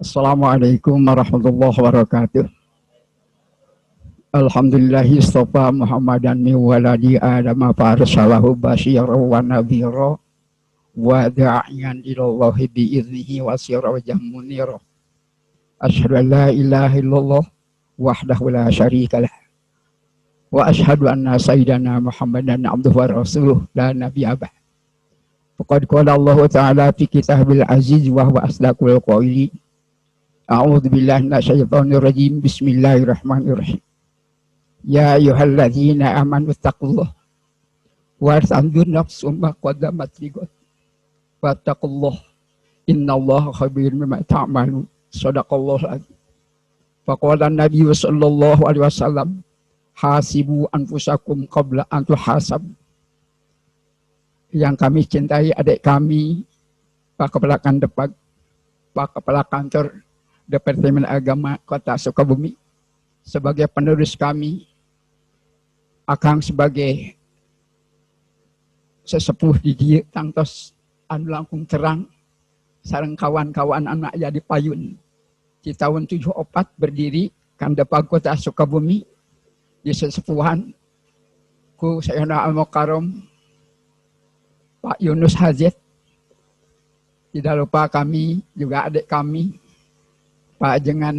Assalamualaikum warahmatullahi wabarakatuh. Alhamdulillahi istofa Muhammadan min waladi Adam farsalahu basyiran wa nadhira wa da'iyan ilallahi biiznihi wa sirajan munira. Asyhadu an la ilaha illallah wahdahu la syarika lah wa asyhadu anna sayyidana Muhammadan abduhu wa rasuluh la nabiyya ba'd. Faqad qala Allah ta'ala fi kitabil aziz wa huwa asdaqul qailin. A'udzu billahi minasyaitonir rajim. Bismillahirrahmanirrahim. Ya ayyuhalladzina amanu taqullaha wa tanzur nafsum ma qaddamat lighad wattaqullaha innallaha khabirum bima ta'malun. Shadaqallahul azim. Faqala an-nabiy sallallahu alaihi wasallam, hasibu anfusakum qabla an tuhasab. Yang kami cintai adik kami, Pak Kepala Kandepag, Pak Kepala Kantor Departemen Agama Kota Sukabumi, sebagai penerus kami, Akang sebagai sesepuh di dia tangtos anu langkung terang, sareng kawan-kawan anak jadi payun. Di tahun 74 berdiri Kandepag Kota Sukabumi di sesepuhan ku Sayyidina Al-Mukarram Pak Yunus Hajat. Tidak lupa kami juga adik kami Pak Jengan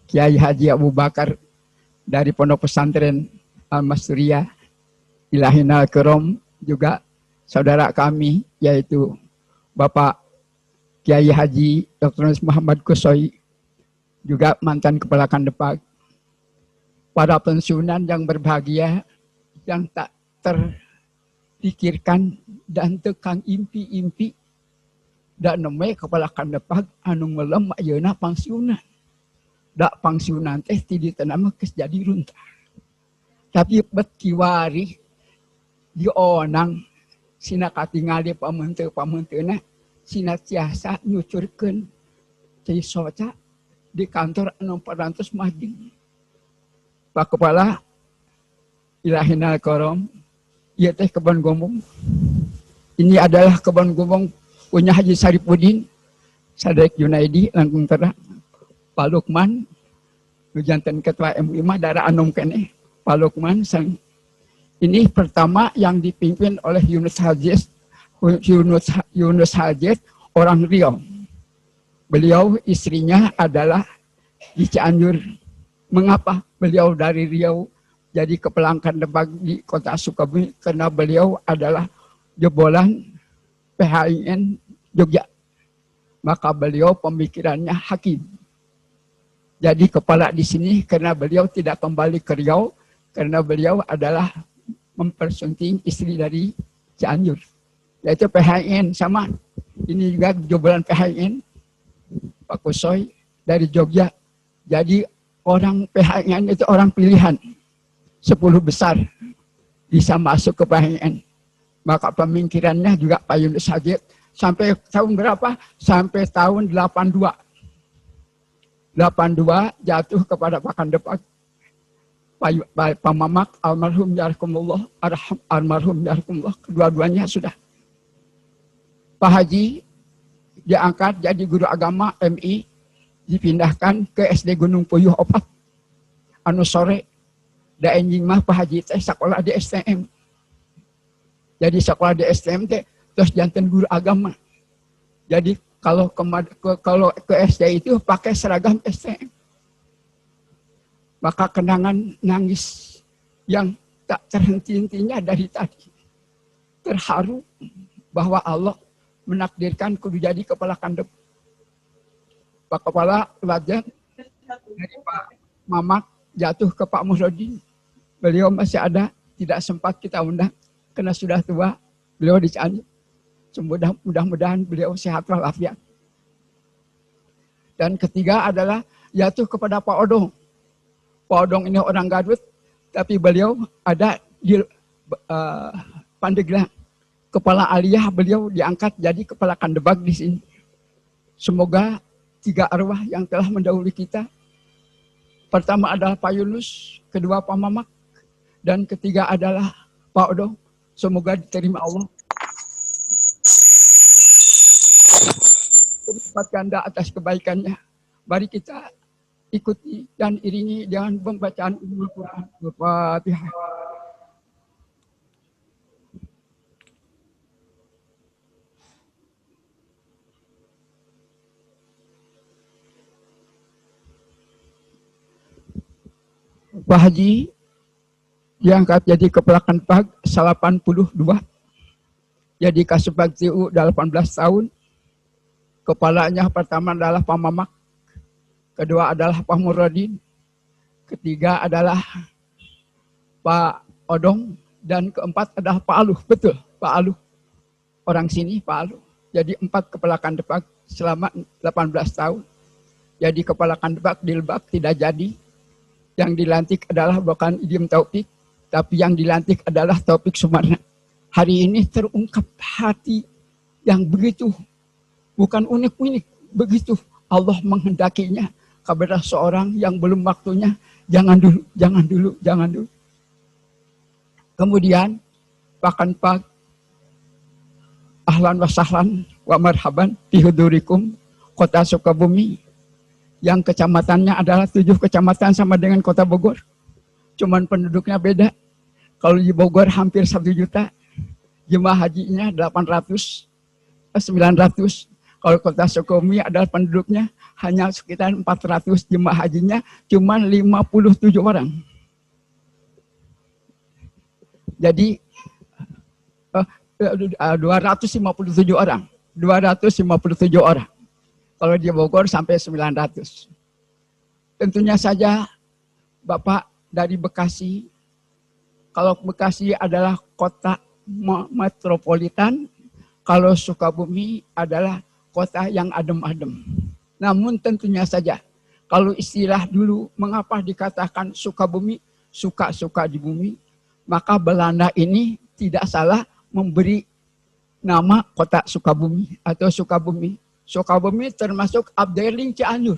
Kiai Haji Abu Bakar dari Pondok Pesantren Al-Masturiyah Ilahinal Kerom, juga saudara kami yaitu Bapak Kiai Haji Dr. Muhammad Kusoi, juga mantan Kepala Kandepag. Para pensiunan yang berbahagia, yang tak terpikirkan dan tekang impi-impi dak neme Kepala Kandepag anu ngelem ayeuna pangsiunan. Dak pangsiunan teh ti ditanam geus jadi runtah. Tapi bet kiwari dionang sina katingali pamenteu-pamenteuna sina tiasa nyucurkeun cai soca di kantor anu parantos majeng. Pak Kepala Ilahinal Karom, ieu teh kebon gombong. Ini adalah kebon gombong punya Haji Saripudin, Sadek Junaidi, langkung terang, Pak Lukman, jantan ketua MUI mah darah anom kene, Pak Lukman sang. Ini pertama yang dipimpin oleh Yunus Hajat, orang Riau. Beliau istrinya adalah di Cianjur. Mengapa beliau dari Riau jadi Kepala Kandepag di Kota Sukabumi? Karena beliau adalah jebolan PHIN Jogja. Maka beliau pemikirannya hakim. Jadi kepala di sini karena beliau tidak kembali ke Riau, karena beliau adalah mempersunting istri dari Cianjur, yaitu PHIN sama. Ini juga jebolan PHIN Pak Kusoy dari Jogja. Jadi orang PHIN itu orang pilihan 10 besar bisa masuk ke PHIN. Maka pemikirannya juga Pak Yunus Hajat sampai tahun berapa? Sampai tahun 82. 82 jatuh kepada Pak Kandepag, Pak Mamak almarhum yarhakumullah, almarhum yarhakumullah, kedua-duanya sudah. Pak Haji diangkat jadi guru agama MI, dipindahkan ke SD Gunung Puyuh 4. Anu sore da enjing mah Pak Haji teh sekolah di STM. Jadi sekolah di STM teh terus jantan guru agama. Jadi kalau ke SD itu pakai seragam STM. Maka kenangan nangis yang tak terhenti-hentinya dari tadi. Terharu bahwa Allah menakdirkan kudu jadi Kepala Kandep. Pak Kepala Lajang dari Pak Mamak jatuh ke Pak Muhyiddin. Beliau masih ada, tidak sempat kita undang karena sudah tua. Beliau di Cianjur. Mudah-mudahan beliau sehat walafiat. Dan ketiga adalah jatuh kepada Pak Odong. Pak Odong ini orang Garut, tapi beliau ada di Pandeglang. Kepala Aliyah beliau diangkat jadi Kepala Kandepag di sini. Semoga 3 arwah yang telah mendahului kita. Pertama adalah Pak Yunus, kedua Pak Mamak, dan ketiga adalah Pak Odong. Semoga diterima Allah. berlipat ganda atas kebaikannya. Mari kita ikuti dan iringi dengan pembacaan Al-Quran. Al-Fatihah. Pak Haji diangkat jadi kepala Kanpag 82, jadi Kasubag TU 18 tahun. Kepalanya pertama adalah Pak Mamak, kedua adalah Pak Muradin, ketiga adalah Pak Odong, dan keempat adalah Pak Aluh. Betul, Pak Aluh. Orang sini, Pak Aluh. Jadi 4 kepala Kanpag selama 18 tahun. Jadi kepala Kanpag di Lebak tidak jadi. Yang dilantik adalah bukan Idiem Taufik, tapi yang dilantik adalah Taufik Sumarna. Hari ini terungkap hati yang begitu, bukan unik-unik, begitu Allah menghendakinya kepada seorang yang belum waktunya. Jangan dulu, jangan dulu, jangan dulu. Kemudian Pak Kanpag, ahlan wa sahlan wa marhaban bihudurikum Kota Sukabumi, yang kecamatannya adalah 7 kecamatan sama dengan Kota Bogor. Cuman penduduknya beda. Kalau di Bogor hampir 1 juta, jemaah hajinya 900. Kalau Kota Sukabumi adalah penduduknya hanya sekitar 400, jemaah hajinya cuman 57 orang. Jadi 257 orang. 257 orang. Kalau di Bogor sampai 900. Tentunya saja Bapak dari Bekasi, kalau Bekasi adalah kota metropolitan, kalau Sukabumi adalah kota yang adem-adem. Namun tentunya saja, kalau istilah dulu mengapa dikatakan Sukabumi, suka-suka di bumi, maka Belanda ini tidak salah memberi nama kota Sukabumi atau Sukabumi. Sukabumi termasuk Abdeling Cianjur,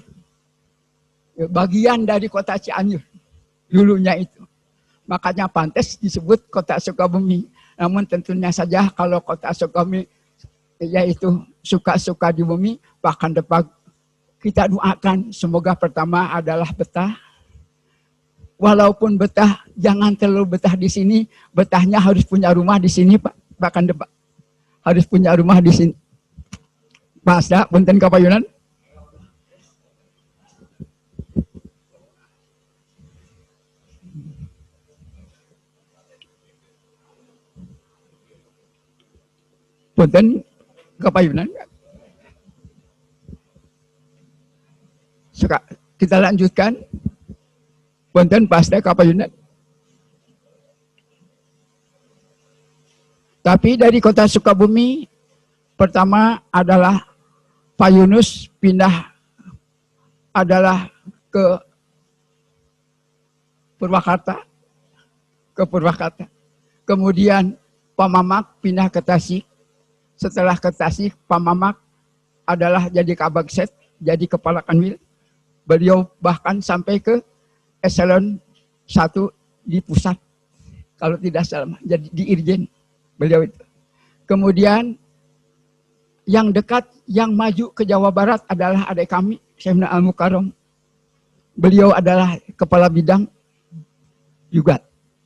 bagian dari kota Cianjur dulunya itu. Makanya pantas disebut kota Sukabumi. Namun tentunya saja kalau kota Sukabumi yaitu suka-suka di bumi, bahkan depan kita doakan semoga pertama adalah betah. Walaupun betah, jangan terlalu betah di sini. Betahnya harus punya rumah di sini, Pak. Bahkan depan harus punya rumah di sini. Pak Asda, punten kapayunan. Punten kapayunan. Kita lanjutkan. Punten Pak Asda kapayunan. Tapi dari kota Sukabumi, pertama adalah Pak Yunus pindah adalah ke Purwakarta. Kemudian Pak Mamak pindah ke Tasik. Setelah ke Tasik, Pak Mamak adalah jadi Kabagset, jadi Kepala Kanwil. Beliau bahkan sampai ke eselon 1 di pusat. Kalau tidak salah, jadi di Irjen. Beliau itu. Kemudian yang dekat, yang maju ke Jawa Barat adalah adik kami, Syekhna Al-Mukarram. Beliau adalah kepala bidang juga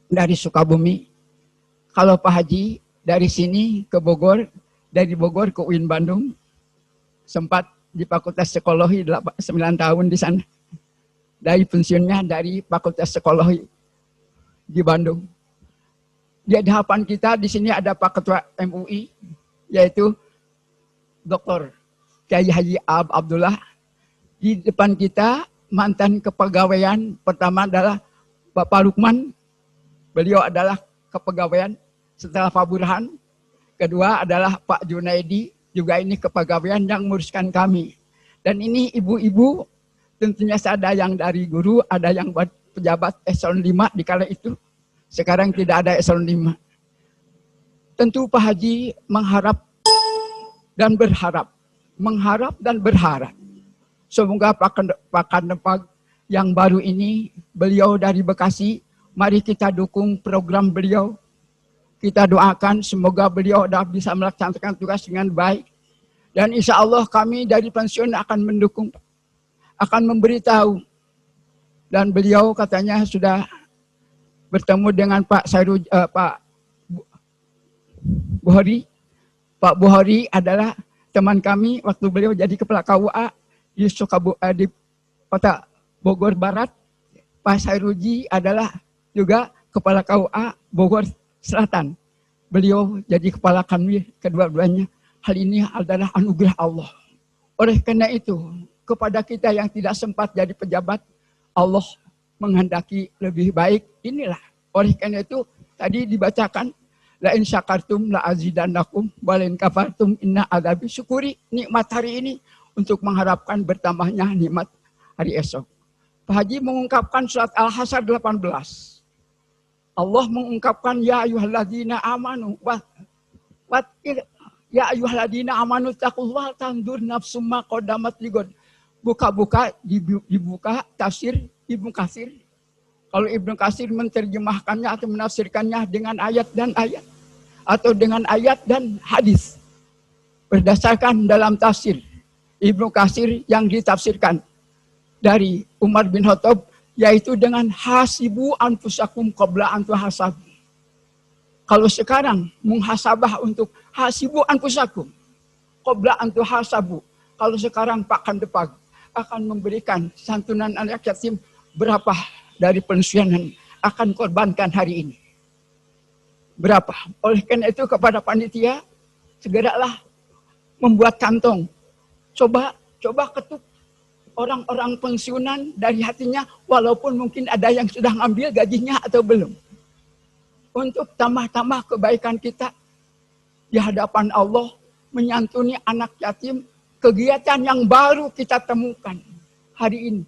dari Sukabumi. Kalau Pak Haji dari sini ke Bogor, dari Bogor ke UIN Bandung, sempat di Fakultas Psikologi 9 tahun di sana. Dari pensiunnya dari Fakultas Psikologi di Bandung. Di hadapan kita di sini ada Pak Ketua MUI, yaitu Dr. Kiai Haji Abdullah. Di depan kita mantan kepegawaian pertama adalah Bapak Lukman. Beliau adalah kepegawaian setelah Pak Burhan. Kedua adalah Pak Junaidi, juga ini kepegawaian yang menguruskan kami. Dan ini ibu-ibu, tentunya ada yang dari guru, ada yang pejabat eselon 5 di kala itu. Sekarang tidak ada eselon 5. Tentu Pak Haji mengharap dan berharap. Semoga Pak Kanpag yang baru ini, beliau dari Bekasi, mari kita dukung program beliau. Kita doakan semoga beliau bisa melaksanakan tugas dengan baik. Dan insya Allah kami dari pensiun akan mendukung, akan memberitahu. Dan beliau katanya sudah bertemu dengan Pak Pak Buhori. Pak Buhori adalah teman kami waktu beliau jadi kepala KUA di Kota Bogor Barat. Pak Sairuji adalah juga kepala KUA Bogor Selatan. Beliau jadi kepala kami kedua-duanya. Hal ini adalah anugerah Allah. Oleh karena itu, kepada kita yang tidak sempat jadi pejabat, Allah menghendaki lebih baik. Inilah. Oleh karena itu, tadi dibacakan, la in syakartum la azidannakum wa la in kafartum inna adzabi. Syukuri nikmat hari ini untuk mengharapkan bertambahnya nikmat hari esok. Pak Haji mengungkapkan surat Al-Hasyr 18. Allah mengungkapkan ya ayyuhalladzina amanu ya ayyuhalladzina amanu taqullaha tandur nafsum ma qaddamat lighad. Buka-buka dibuka tafsir Ibnu Katsir. Kalau Ibnu Katsir menerjemahkannya atau menafsirkannya dengan ayat dan ayat atau dengan ayat dan hadis. Berdasarkan dalam tafsir Ibnu Katsir yang ditafsirkan dari Umar bin Khattab, yaitu dengan hasibu anfusakum qabla an tuhasabu. Kalau sekarang muhasabah untuk hasibu anfusakum qabla an tuhasabu. Kalau sekarang Pak Kandepag akan memberikan santunan anak yatim berapa dari pensiunan akan korbankan hari ini. Berapa? Oleh karena itu kepada panitia segeralah membuat kantong. Coba ketuk orang-orang pensiunan dari hatinya, walaupun mungkin ada yang sudah ngambil gajinya atau belum. Untuk tambah-tambah kebaikan kita di hadapan Allah, menyantuni anak yatim, kegiatan yang baru kita temukan hari ini.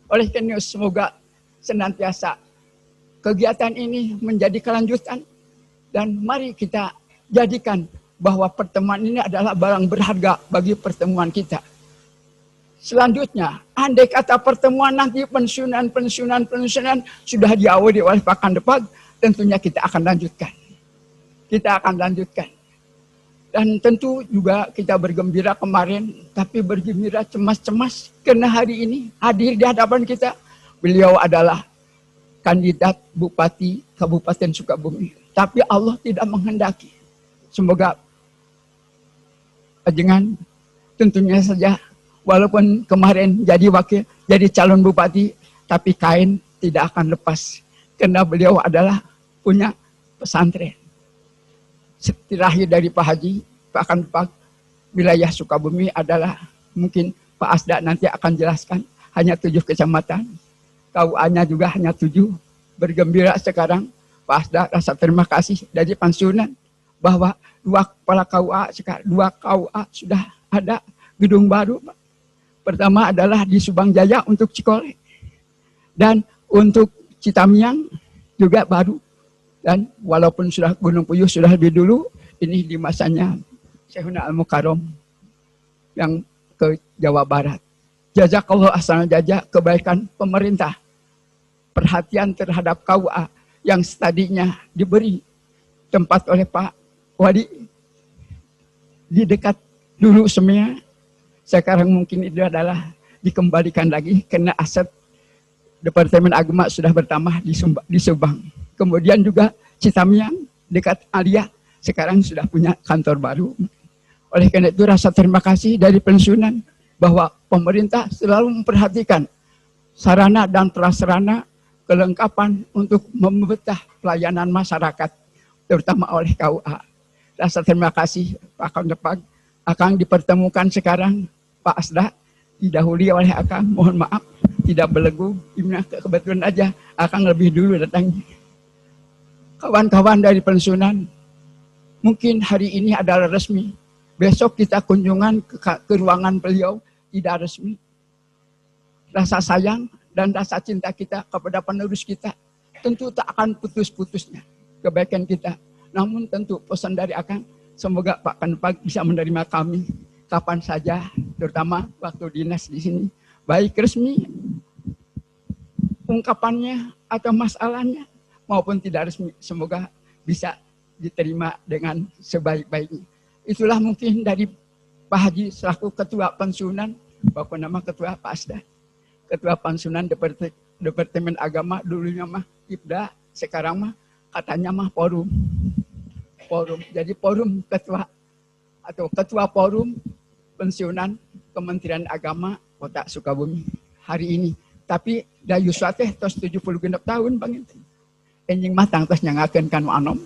Oleh karena semoga senantiasa kegiatan ini menjadi kelanjutan, dan mari kita jadikan bahwa pertemuan ini adalah barang berharga bagi pertemuan kita. Selanjutnya, andai kata pertemuan nanti pensiunan sudah diawali oleh Pak Kandepag, tentunya kita akan lanjutkan. Dan tentu juga kita bergembira kemarin, tapi bergembira cemas-cemas karena hari ini hadir di hadapan kita. Beliau adalah kandidat Bupati Kabupaten Sukabumi. Tapi Allah tidak menghendaki. Semoga dengan tentunya saja, walaupun kemarin jadi calon bupati, tapi kain tidak akan lepas. Karena beliau adalah punya pesantren. Terakhir dari Pak Haji, Pak wilayah Sukabumi adalah, mungkin Pak Asda nanti akan jelaskan, hanya 7 kecamatan. KUA-nya juga hanya 7. Bergembira sekarang, Pak Asda rasa terima kasih dari pensiunan, bahwa 2 kepala KUA, sekarang 2 KUA sudah ada gedung baru. Pertama adalah di Subang Jaya untuk Cikole. Dan untuk Citamiang juga baru. Dan walaupun sudah Gunung Puyuh sudah lebih dulu, ini di masanya Syekhuna Al-Mukarram yang ke Jawa Barat. Jazakallah ahsanal jazaa, kebaikan pemerintah, perhatian terhadap KUA yang tadinya diberi tempat oleh Pak Wadi di dekat dulu semua, sekarang mungkin itu adalah dikembalikan lagi karena aset Departemen Agama sudah bertambah di Subang. Kemudian juga Citamiang dekat Alia sekarang sudah punya kantor baru. Oleh karena itu rasa terima kasih dari pensiunan bahwa pemerintah selalu memperhatikan sarana dan prasarana kelengkapan untuk membetah pelayanan masyarakat, terutama oleh KUA. Rasa terima kasih Pak Kandepag. Akang dipertemukan sekarang Pak Asda, didahului oleh Akang, mohon maaf tidak belegu, kebetulan aja Akang lebih dulu datangnya. Kawan-kawan dari pensiunan, mungkin hari ini adalah resmi, besok kita kunjungan ke ruangan beliau tidak resmi. Rasa sayang dan rasa cinta kita kepada penerus kita tentu tak akan putus-putusnya kebaikan kita. Namun tentu pesan dari Akang, semoga Pak Kandepag bisa menerima kami kapan saja, terutama waktu dinas di sini, baik resmi ungkapannya atau masalahnya maupun tidak resmi, semoga bisa diterima dengan sebaik-baiknya. Itulah mungkin dari Pak Haji selaku ketua pensiunan, Bapak nama ketua Pak Asda, ketua pensiunan Departemen Agama, dulunya mah IPDA, sekarang mah katanya mah forum. Jadi forum ketua atau ketua forum pensiunan Kementerian Agama Kota Sukabumi hari ini. Tapi da yuswa teh tos 76 tahun Bang. Enjing mah tangtos nyangakeun kanu anom,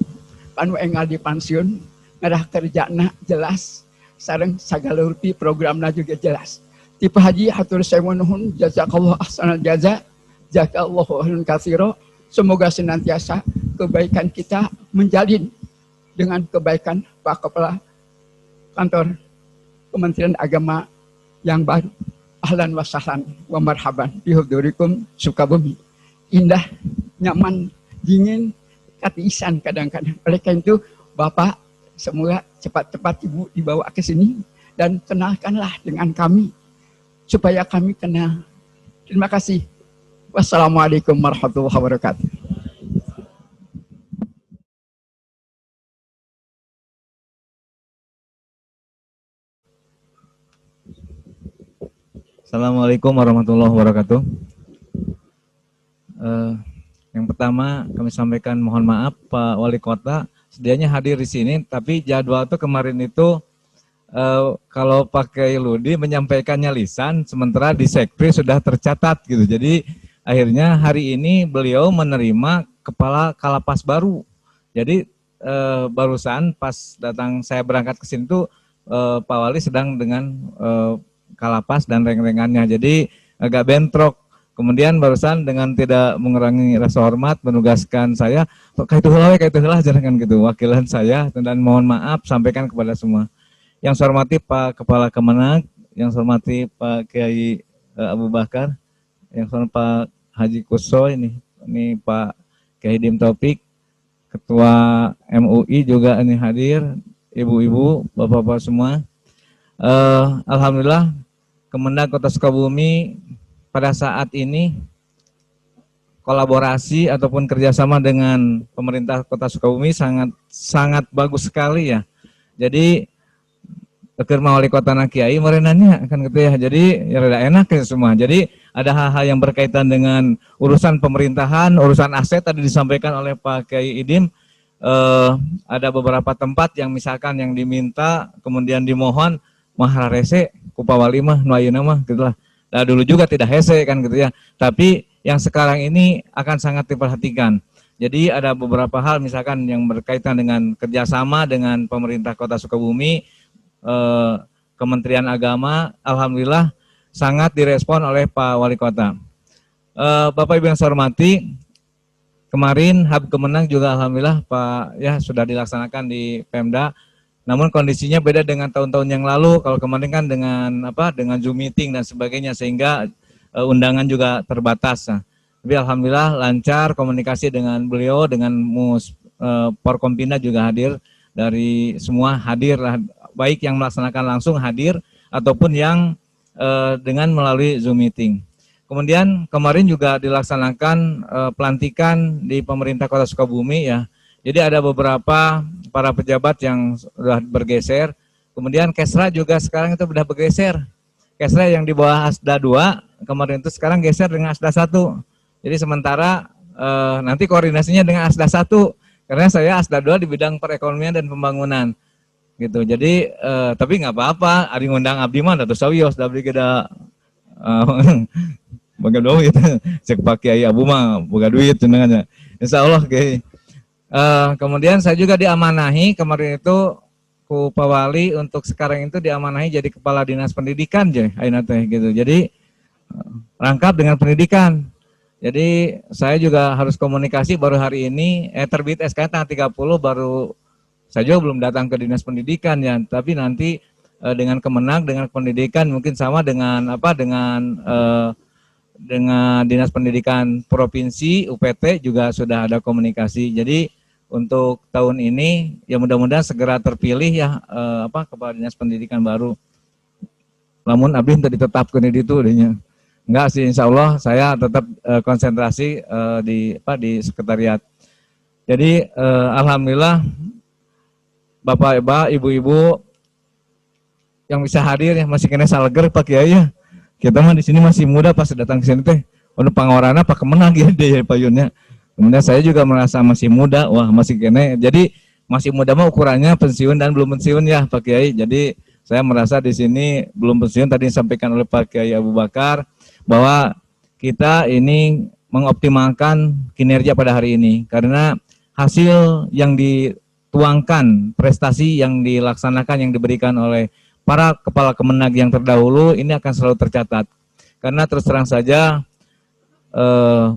kanu enggal di pensiun, ngarah kerjana jelas, sareng sagala rupi programna juga jelas. Tipe Haji hatur sewu nuhun, jazakallahu ahsanal jaza, jazakallahu khairan katsira. Semoga senantiasa kebaikan kita menjalin dengan kebaikan Pak Kepala Kantor Kementerian Agama yang baru. Ahlan wa sahlan wa marhaban bihudurikum Sukabumi. Indah, nyaman, dingin, katisan kadang-kadang. Oleh karena itu, Bapak, semoga cepat-cepat Ibu dibawa ke sini dan kenalkanlah dengan kami supaya kami kenal. Terima kasih. Wassalamualaikum warahmatullahi wabarakatuh. Assalamualaikum warahmatullahi wabarakatuh. Yang pertama kami sampaikan mohon maaf Pak Wali Kota sedianya hadir di sini, tapi jadwal itu kemarin itu kalau pakai Ludi menyampaikannya lisan, sementara di Sekpri sudah tercatat gitu. Jadi akhirnya hari ini beliau menerima kepala Kalapas baru. Jadi barusan pas datang saya berangkat ke sini tuh Pak Wali sedang dengan Kalapas dan reng-rengannya, jadi agak bentrok. Kemudian barusan dengan tidak mengurangi rasa hormat menugaskan saya, kayak itu lah jangan gitu, wakilan saya, dan mohon maaf sampaikan kepada semua. Yang saya hormati Pak Kepala Kemenag, yang saya hormati Pak Kiai Abu Bakar, yang saya hormati Pak Haji Kuso, ini Pak Kiai Dim Taufik, Ketua MUI juga ini hadir, ibu-ibu, bapak-bapak semua. Alhamdulillah Kemenag Kota Sukabumi pada saat ini kolaborasi ataupun kerjasama dengan pemerintah Kota Sukabumi sangat bagus sekali ya. Jadi Kerma Wali Kota Kiai merenanya kan gitu ya. Jadi ya rada enak ya semua. Jadi ada hal-hal yang berkaitan dengan urusan pemerintahan, urusan aset tadi disampaikan oleh Pak Kiai Idim. Ada beberapa tempat yang misalkan yang diminta kemudian dimohon mahal rese Pak Wali mah nu ayeuna mah gitulah. Nah, dulu juga tidak hese kan gitu ya. Tapi yang sekarang ini akan sangat diperhatikan. Jadi ada beberapa hal misalkan yang berkaitan dengan kerjasama dengan pemerintah Kota Sukabumi, Kementerian Agama, alhamdulillah sangat direspon oleh Pak Wali Kota. Bapak Ibu yang saya hormati, kemarin Hub Kemenang juga alhamdulillah Pak ya sudah dilaksanakan di Pemda. Namun kondisinya beda dengan tahun-tahun yang lalu. Kalau kemarin kan dengan Zoom meeting dan sebagainya sehingga undangan juga terbatas. Nah, tapi alhamdulillah lancar komunikasi dengan beliau, dengan Porkompinda juga hadir, dari semua hadir lah, baik yang melaksanakan langsung hadir ataupun yang dengan melalui Zoom meeting. Kemudian kemarin juga dilaksanakan pelantikan di pemerintah Kota Sukabumi ya. Jadi ada beberapa para pejabat yang sudah bergeser. Kemudian Kesra juga sekarang itu sudah bergeser. Kesra yang di bawah Asda 2 kemarin itu sekarang geser dengan Asda 1. Jadi sementara nanti koordinasinya dengan Asda 1 karena saya Asda 2 di bidang perekonomian dan pembangunan. Gitu. Jadi tapi nggak apa-apa, ari ngundang abdi mah atuh sawios da abdi geda boga duit. Cek Pak Kiai Abu mah boga duit cenah. Insyaallah Kiai. Kemudian saya juga diamanahi kemarin itu ku Pak Wali untuk sekarang itu diamanahi jadi Kepala Dinas Pendidikan ayeuna teh gitu. Jadi rangkap dengan pendidikan. Jadi saya juga harus komunikasi baru hari ini terbit SK tanggal 30 baru saya juga belum datang ke Dinas Pendidikan ya, tapi nanti dengan Kemenag dengan pendidikan mungkin sama dengan dengan Dinas Pendidikan Provinsi UPT juga sudah ada komunikasi. Jadi untuk tahun ini ya mudah-mudahan segera terpilih ya Kepala Dinas Pendidikan baru. Namun abdi tadi ditetapkan di itu dehnya. Enggak sih, insya Allah saya tetap konsentrasi di sekretariat. Jadi alhamdulillah Bapak, Ibu, yang bisa hadir ya masih kena salger Pak Kiai ya. Kita mah di sini masih muda pas datang ke sini teh. Untuk pangorana Pak kemenang ya deh Pak Yunnya. Kemudian saya juga merasa masih muda, wah masih kena. Jadi masih muda mah ukurannya pensiun dan belum pensiun ya Pak Kiai. Jadi saya merasa di sini belum pensiun tadi disampaikan oleh Pak Kiai Abu Bakar bahwa kita ini mengoptimalkan kinerja pada hari ini karena hasil yang dituangkan, prestasi yang dilaksanakan, yang diberikan oleh para kepala Kemenag yang terdahulu ini akan selalu tercatat. Karena terus terang saja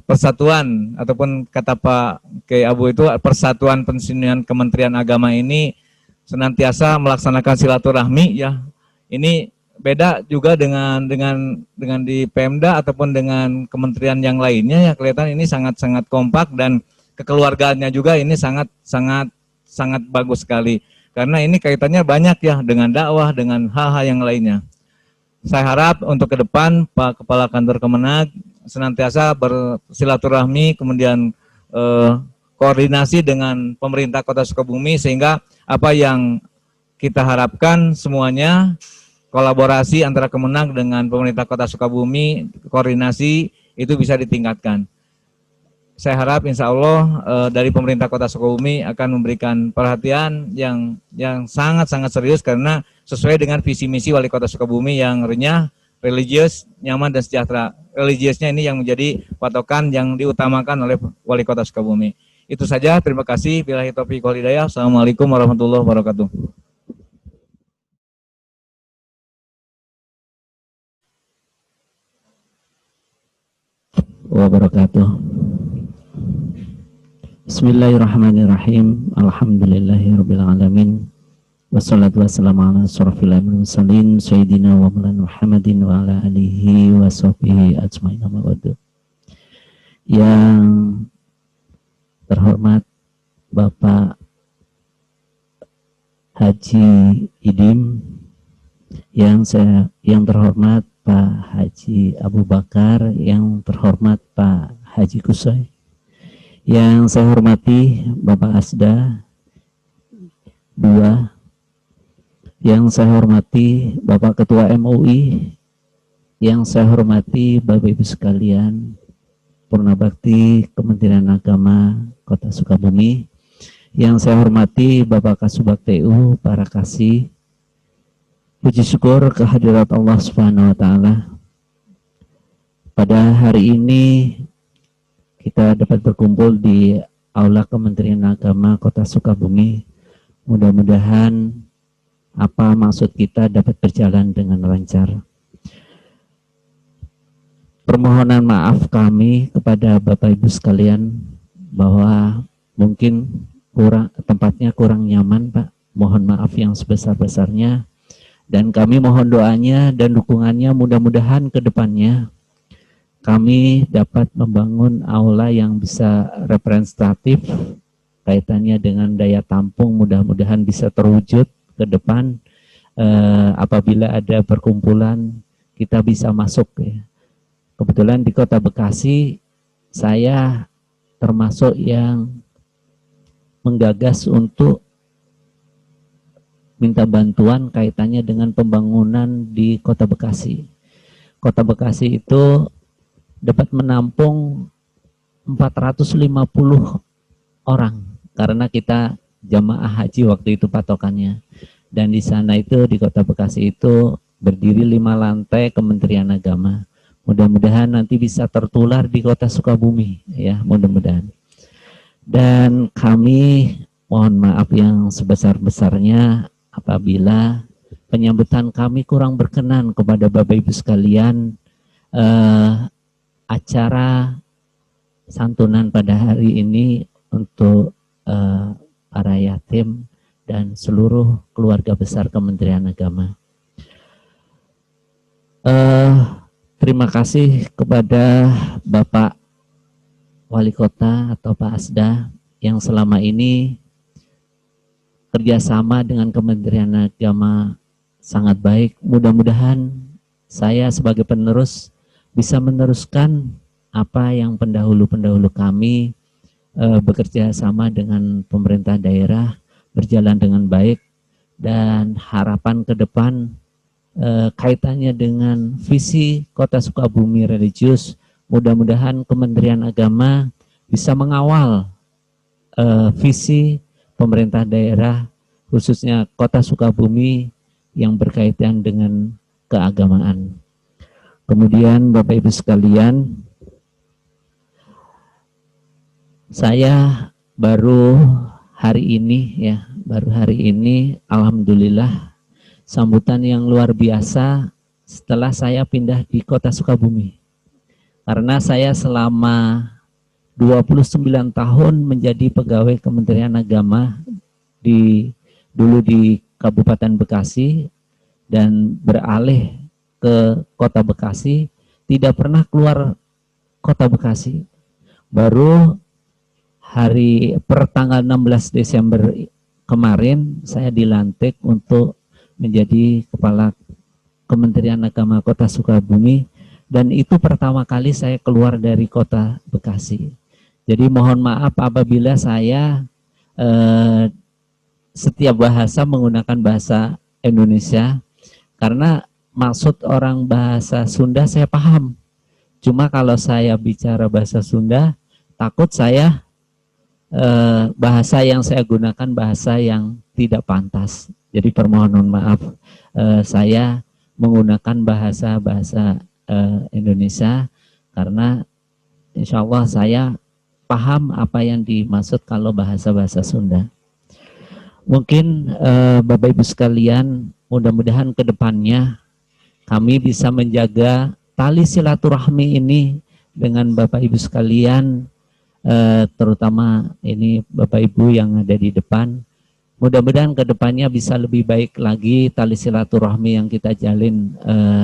persatuan ataupun kata Pak Kiai Abu itu persatuan pensiunan Kementerian Agama ini senantiasa melaksanakan silaturahmi ya. Ini beda juga dengan di Pemda ataupun dengan kementerian yang lainnya ya, kelihatan ini sangat kompak dan kekeluargaannya juga ini sangat bagus sekali. Karena ini kaitannya banyak ya dengan dakwah, dengan hal-hal yang lainnya. Saya harap untuk ke depan Pak Kepala Kantor Kemenag senantiasa bersilaturahmi, kemudian koordinasi dengan pemerintah Kota Sukabumi sehingga apa yang kita harapkan semuanya kolaborasi antara Kemenag dengan pemerintah Kota Sukabumi, koordinasi itu bisa ditingkatkan. Saya harap insya Allah dari pemerintah Kota Sukabumi akan memberikan perhatian yang sangat serius karena sesuai dengan visi misi Wali Kota Sukabumi yang renyah, religius, nyaman, dan sejahtera. Religiusnya ini yang menjadi patokan yang diutamakan oleh Wali Kota Sukabumi. Itu saja, terima kasih. Billahi taufiq wal hidayah. Assalamualaikum warahmatullahi wabarakatuh. Wabarakatuh. Bismillahirrahmanirrahim. Alhamdulillahirrabbilalamin. Wassalatu wassalamu ala asyrafil mursalin sayyidina wa maulana Muhammadin wa ala alihi wa sahbihi ajmain amma ba'du. Yang terhormat Bapak Haji Idim, yang terhormat Pak Haji Abu Bakar, yang terhormat Pak Haji Kusoy, yang saya hormati Bapak Asda II, yang saya hormati Bapak Ketua MUI, yang saya hormati Bapak Ibu sekalian, Purnabakti Kementerian Agama Kota Sukabumi, yang saya hormati Bapak Kasubag TU, para kasih, puji syukur kehadirat Allah Subhanahu wa Ta'ala. Pada hari ini kita dapat berkumpul di Aula Kementerian Agama Kota Sukabumi. Mudah-mudahan apa maksud kita dapat berjalan dengan lancar. Permohonan maaf kami kepada Bapak Ibu sekalian bahwa mungkin tempatnya kurang nyaman, Pak. Mohon maaf yang sebesar-besarnya, dan kami mohon doanya dan dukungannya, mudah-mudahan ke depannya kami dapat membangun aula yang bisa representatif kaitannya dengan daya tampung, mudah-mudahan bisa terwujud ke depan. Apabila ada perkumpulan kita bisa masuk ya. Kebetulan di Kota Bekasi saya termasuk yang menggagas untuk minta bantuan kaitannya dengan pembangunan di Kota Bekasi. Kota Bekasi itu dapat menampung 450 orang karena kita jamaah haji waktu itu patokannya. Dan di sana itu di Kota Bekasi itu berdiri 5 lantai Kementerian Agama. Mudah-mudahan nanti bisa tertular di Kota Sukabumi ya, mudah-mudahan. Dan kami mohon maaf yang sebesar-besarnya apabila penyambutan kami kurang berkenan kepada Bapak Ibu sekalian. Acara santunan pada hari ini untuk para yatim dan seluruh keluarga besar Kementerian Agama. Terima kasih kepada Bapak Wali Kota atau Pak Asda yang selama ini kerjasama dengan Kementerian Agama sangat baik. Mudah-mudahan saya sebagai penerus bisa meneruskan apa yang pendahulu-pendahulu kami bekerja sama dengan pemerintah daerah berjalan dengan baik, dan harapan ke depan kaitannya dengan visi Kota Sukabumi religius. Mudah-mudahan Kementerian Agama bisa mengawal visi pemerintah daerah, khususnya Kota Sukabumi yang berkaitan dengan keagamaan. Kemudian Bapak Ibu sekalian, saya baru hari ini alhamdulillah sambutan yang luar biasa setelah saya pindah di Kota Sukabumi. Karena saya selama 29 tahun menjadi pegawai Kementerian Agama dulu di Kabupaten Bekasi dan beralih ke Kota Bekasi, tidak pernah keluar Kota Bekasi. Baru tanggal 16 Desember kemarin saya dilantik untuk menjadi Kepala Kementerian Agama Kota Sukabumi, dan itu pertama kali saya keluar dari Kota Bekasi. Jadi mohon maaf apabila saya setiap bahasa menggunakan bahasa Indonesia, karena maksud orang bahasa Sunda saya paham. Cuma kalau saya bicara bahasa Sunda, takut saya bahasa yang saya gunakan bahasa yang tidak pantas. Jadi permohonan maaf, saya menggunakan bahasa Indonesia karena insya Allah saya paham apa yang dimaksud kalau bahasa Sunda. Mungkin Bapak Ibu sekalian, mudah-mudahan ke depannya kami bisa menjaga tali silaturahmi ini dengan Bapak Ibu sekalian, terutama ini Bapak Ibu yang ada di depan. Mudah-mudahan ke depannya bisa lebih baik lagi tali silaturahmi yang kita jalin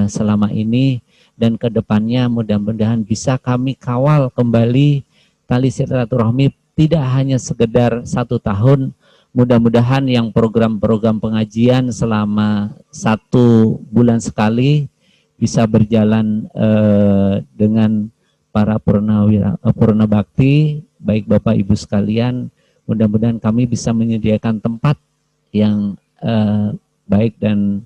selama ini, dan ke depannya mudah-mudahan bisa kami kawal kembali tali silaturahmi tidak hanya sekedar 1 tahun. Mudah-mudahan yang program-program pengajian selama 1 bulan sekali bisa berjalan dengan para purna bakti, baik Bapak Ibu sekalian. Mudah-mudahan kami bisa menyediakan tempat yang baik dan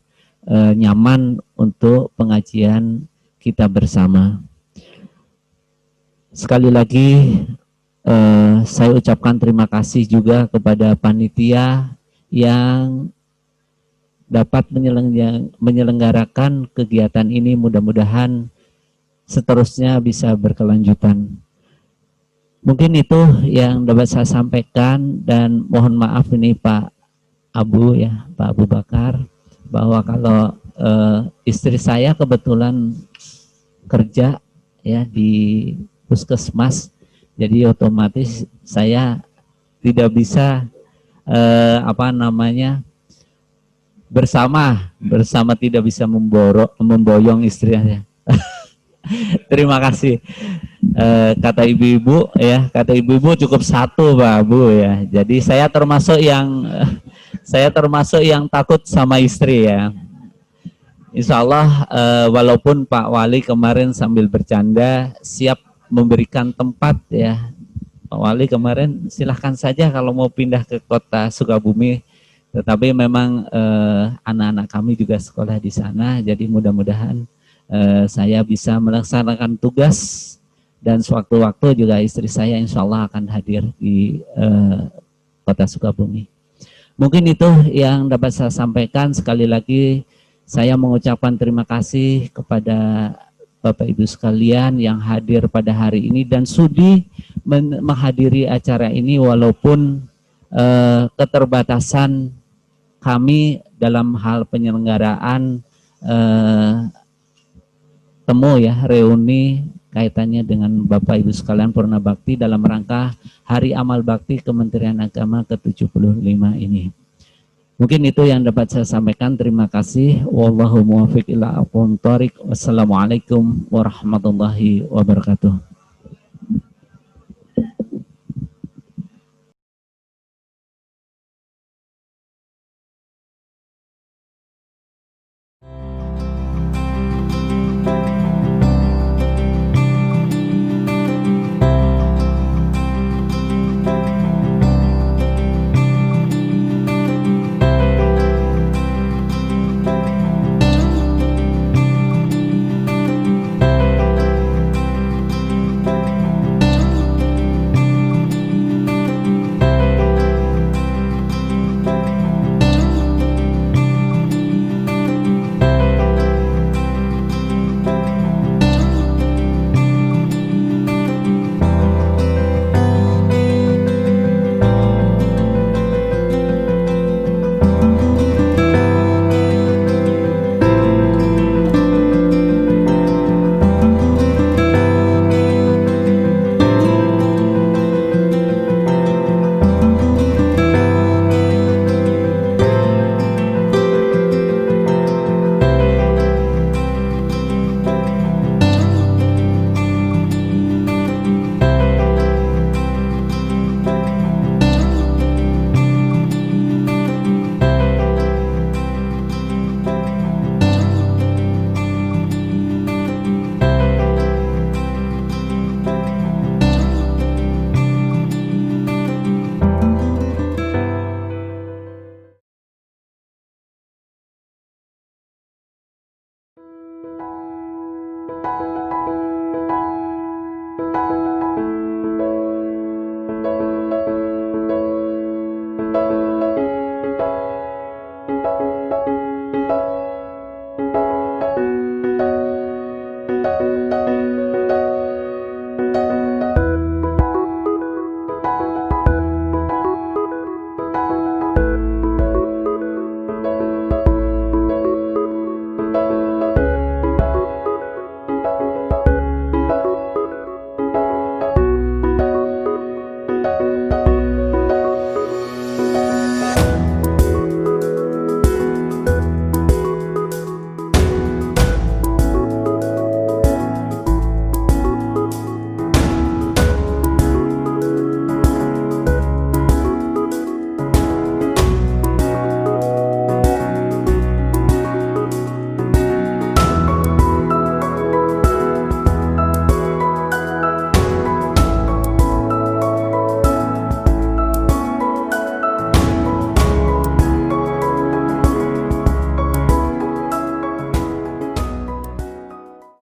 nyaman untuk pengajian kita bersama. Sekali lagi saya ucapkan terima kasih juga kepada panitia yang dapat menyelenggarakan kegiatan ini. Mudah-mudahan seterusnya bisa berkelanjutan. Mungkin itu yang dapat saya sampaikan, dan mohon maaf ini Pak Abu Bakar, bahwa kalau istri saya kebetulan kerja ya di puskesmas, jadi otomatis saya tidak bisa bersama tidak bisa memboyong istrinya. Terima kasih. Kata ibu-ibu cukup 1 Pak Bu ya. Jadi saya termasuk yang takut sama istri ya. Insya Allah walaupun Pak Wali kemarin sambil bercanda siap memberikan tempat ya. Pak Wali kemarin silahkan saja kalau mau pindah ke Kota Sukabumi. Tetapi memang anak-anak kami juga sekolah di sana. Jadi mudah-mudahan saya bisa melaksanakan tugas, dan sewaktu-waktu juga istri saya insya Allah akan hadir di Kota Sukabumi. Mungkin itu yang dapat saya sampaikan. Sekali lagi saya mengucapkan terima kasih kepada Bapak Ibu sekalian yang hadir pada hari ini dan sudi menghadiri acara ini walaupun keterbatasan kami dalam hal penyelenggaraan reuni kaitannya dengan Bapak Ibu sekalian Purna Bakti dalam rangka Hari Amal Bakti Kementerian Agama ke-75 ini. Mungkin itu yang dapat saya sampaikan. Terima kasih. Wallahu muwaffiq ila aqwamit thoriq. Wassalamualaikum warahmatullahi wabarakatuh.